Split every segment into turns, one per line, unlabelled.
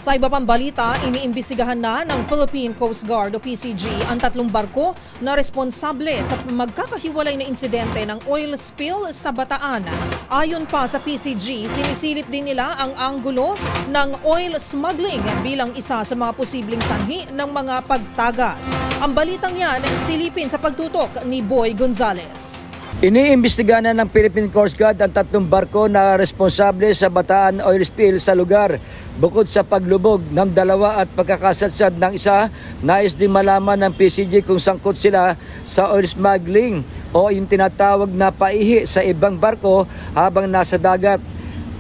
Sa iba pang balita, iniimbestigahan na ng Philippine Coast Guard o PCG ang 3 barko na responsable sa magkakahiwalay na insidente ng oil spill sa Bataan. Ayon pa sa PCG, sinisilip din nila ang anggulo ng oil smuggling bilang isa sa mga posibleng sanhi ng mga pagtagas. Ang balitang yan silipin sa pagtutok ni Boy Gonzales.
Iniimbestigahan na ng Philippine Coast Guard ang 3 barko na responsable sa Bataan oil spill sa lugar. Bukod sa paglubog ng 2 at pagkakasadsad ng isa, nais din malaman ng PCG kung sangkot sila sa oil smuggling o yung tinatawag na paihi sa ibang barko habang nasa dagat.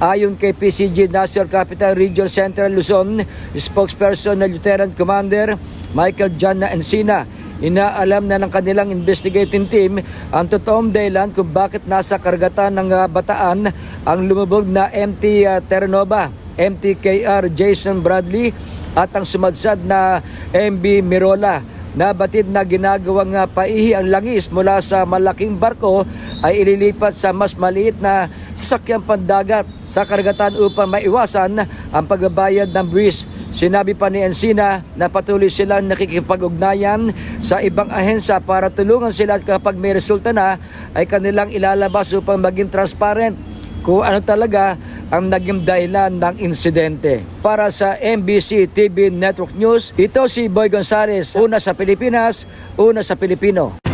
Ayon kay PCG National Capital Region Central Luzon, spokesperson na Lieutenant Commander Michael John Encina, inaalam na ng kanilang investigating team ang totoong dahilan kung bakit nasa karagatan ng Bataan ang lumubog na MT Terranova, MTKR Jason Bradley at ang sumadsad na MB Mirola. Nabatid na ginagawang paihi ang langis mula sa malaking barko ay ililipat sa mas maliit na sasakyang pandagat sa karagatan upang maiwasan ang pagbabayad ng buwis. Sinabi pa ni Encina na patuloy silang nakikipag-ugnayan sa ibang ahensya para tulungan sila at kapag may resulta na ay kanilang ilalabas upang maging transparent kung ano talaga ang naging dahilan ng insidente. Para sa MBC TV Network News, ito si Boy Gonzales, una sa Pilipinas, una sa Pilipino.